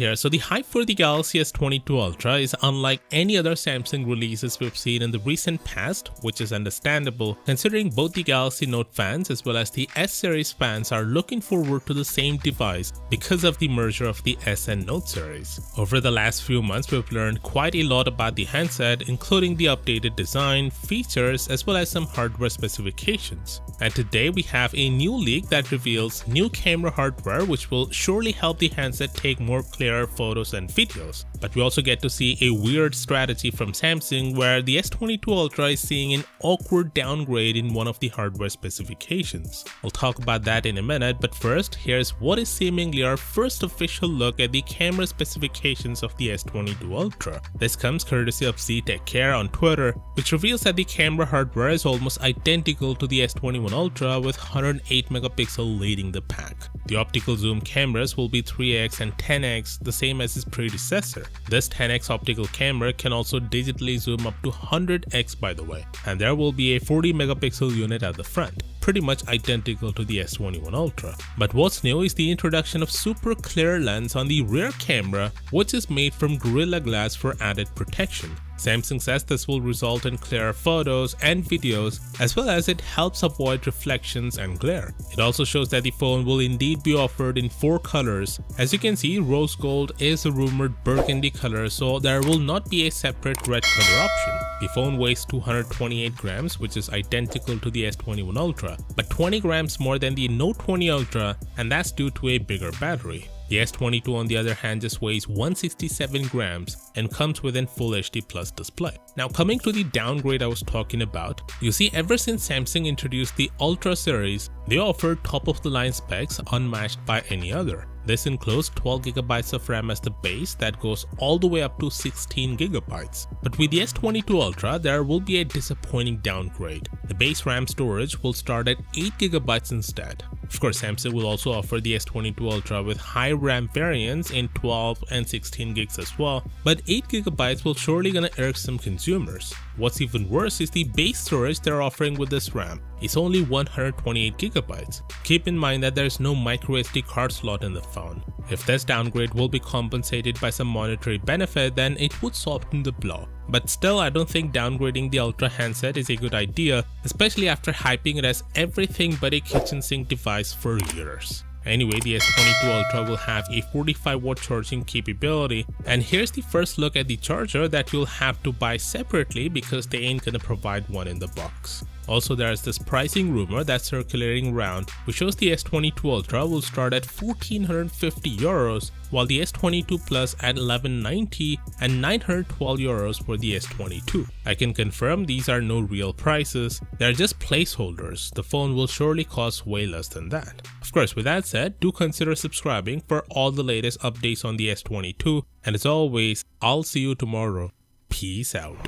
here. So the hype for the Galaxy S22 Ultra is unlike any other Samsung releases we've seen in the recent past, which is understandable considering both the Galaxy Note fans as well as the S series fans are looking forward to the same device because of the merger of the S and Note series. Over the last few months, we've learned quite a lot about the handset, including the updated design, features, as well as some hardware specifications. And today we have a new leak that reveals new camera hardware which will surely help the handset take more clearer photos and videos. But we also get to see a weird strategy from Samsung where the S22 Ultra is seeing an awkward downgrade in one of the hardware specifications. We'll talk about that in a minute, but first, here's what is seemingly our first official look at the camera specifications of the S22 Ultra. This comes courtesy of ZTechCare on Twitter, which reveals that the camera hardware is almost identical to the S21 Ultra with 108 megapixel leading the pack. The optical zoom cameras will be 3x and 10x, the same as its predecessor. This 10x optical camera can also digitally zoom up to 100x by the way, and there will be a 40 megapixel unit at the front, pretty much identical to the S21 Ultra. But what's new is the introduction of super clear lens on the rear camera, which is made from Gorilla Glass for added protection. Samsung says this will result in clearer photos and videos, as well as it helps avoid reflections and glare. It also shows that the phone will indeed be offered in 4 colors. As you can see, rose gold is a rumored burgundy color, so there will not be a separate red color option. The phone weighs 228 grams, which is identical to the S21 Ultra, but 20 grams more than the Note 20 Ultra, and that's due to a bigger battery. The S22 on the other hand just weighs 167 grams and comes with a Full HD Plus display. Now coming to the downgrade I was talking about, you see ever since Samsung introduced the Ultra series, they offered top of the line specs unmatched by any other. This includes 12GB of RAM as the base that goes all the way up to 16GB. But with the S22 Ultra, there will be a disappointing downgrade. The base RAM storage will start at 8GB instead. Of course, Samsung will also offer the S22 Ultra with high RAM variants in 12 and 16GB as well, but 8GB will surely gonna irk some consumers. What's even worse is the base storage they're offering with this RAM. It's only 128GB. Keep in mind that there's no microSD card slot in the phone. If this downgrade will be compensated by some monetary benefit, then it would soften the blow. But still, I don't think downgrading the Ultra handset is a good idea, especially after hyping it as everything but a kitchen sink device for years. Anyway, the S22 Ultra will have a 45-watt charging capability, and here's the first look at the charger that you'll have to buy separately because they ain't gonna provide one in the box. Also, there's this pricing rumor that's circulating around which shows the S22 Ultra will start at 1450 euros while the S22 Plus at 1190 and 912 euros for the S22. I can confirm these are no real prices, they're just placeholders. The phone will surely cost way less than that. Of course, with that said, do consider subscribing for all the latest updates on the S22, and as always, I'll see you tomorrow. Peace out.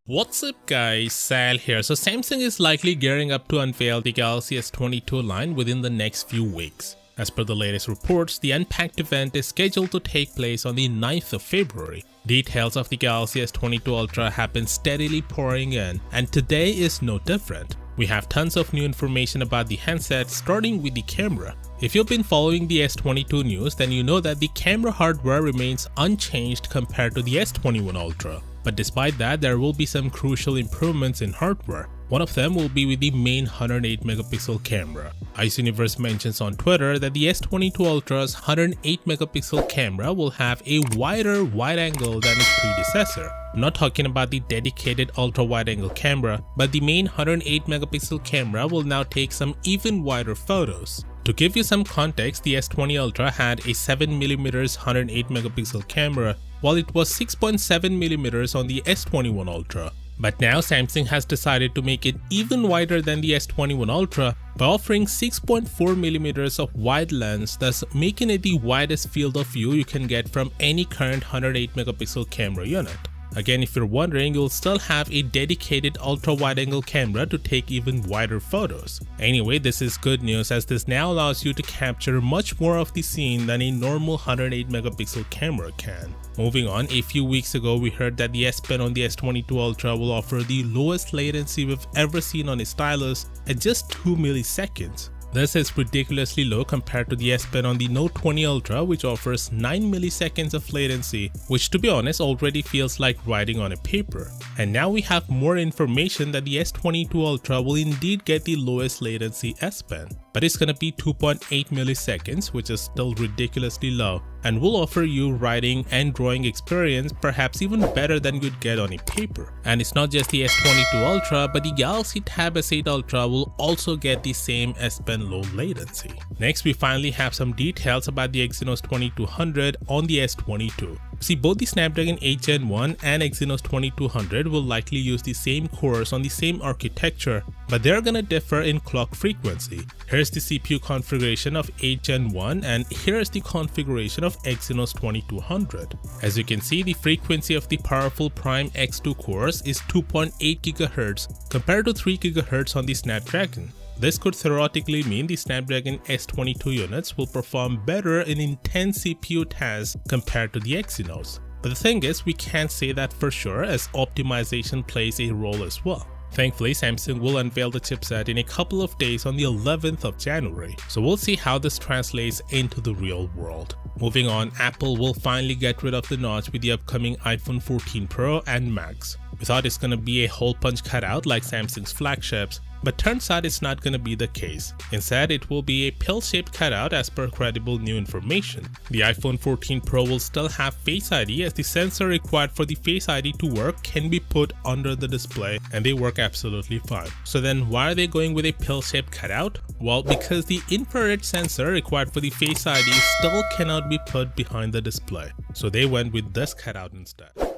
What's up guys, Sal here. So Samsung is likely gearing up to unveil the Galaxy S22 line within the next few weeks. As per the latest reports, the Unpacked event is scheduled to take place on the 9th of February. Details of the Galaxy S22 Ultra have been steadily pouring in, and today is no different. We have tons of new information about the handset, starting with the camera. If you've been following the S22 news, then you know that the camera hardware remains unchanged compared to the S21 Ultra. But despite that, there will be some crucial improvements in hardware. One of them will be with the main 108 megapixel camera. Ice Universe mentions on Twitter that the S22 Ultra's 108 megapixel camera will have a wider wide angle than its predecessor. I'm not talking about the dedicated ultra wide angle camera, but the main 108 megapixel camera will now take some even wider photos. To give you some context, the S20 Ultra had a 7mm 108 megapixel camera, while it was 6.7mm on the S21 Ultra. But now Samsung has decided to make it even wider than the S21 Ultra by offering 6.4mm of wide lens, thus making it the widest field of view you can get from any current 108 megapixel camera unit. Again, if you're wondering, you'll still have a dedicated ultra wide angle camera to take even wider photos. Anyway, this is good news as this now allows you to capture much more of the scene than a normal 108 megapixel camera can. Moving on, a few weeks ago we heard that the S Pen on the S22 Ultra will offer the lowest latency we've ever seen on a stylus at just 2 milliseconds. This is ridiculously low compared to the S Pen on the Note 20 Ultra, which offers 9 milliseconds of latency, which to be honest already feels like writing on a paper. And now we have more information that the S22 Ultra will indeed get the lowest latency S Pen, but it's gonna be 2.8 milliseconds, which is still ridiculously low, and will offer you writing and drawing experience perhaps even better than you'd get on a paper. And it's not just the S22 Ultra, but the Galaxy Tab S8 Ultra will also get the same S Pen low latency. Next, we finally have some details about the Exynos 2200 on the S22. See, both the Snapdragon 8 Gen 1 and Exynos 2200 will likely use the same cores on the same architecture, but they're gonna differ in clock frequency. Here's the CPU configuration of 8 Gen 1 and here's the configuration of Exynos 2200. As you can see, the frequency of the powerful Prime X2 cores is 2.8 GHz compared to 3 GHz on the Snapdragon. This could theoretically mean the Snapdragon S22 units will perform better in intense CPU tasks compared to the Exynos. But the thing is, we can't say that for sure, as optimization plays a role as well. Thankfully, Samsung will unveil the chipset in a couple of days on the 11th of January, so we'll see how this translates into the real world. Moving on, Apple will finally get rid of the notch with the upcoming iPhone 14 Pro and Max. We thought it's gonna be a hole punch cutout like Samsung's flagships, but turns out it's not gonna be the case. Instead, it will be a pill-shaped cutout as per credible new information. The iPhone 14 Pro will still have Face ID, as the sensor required for the Face ID to work can be put under the display, and they work absolutely fine. So then why are they going with a pill-shaped cutout? Well, because the infrared sensor required for the Face ID still cannot be put behind the display, so they went with this cutout instead.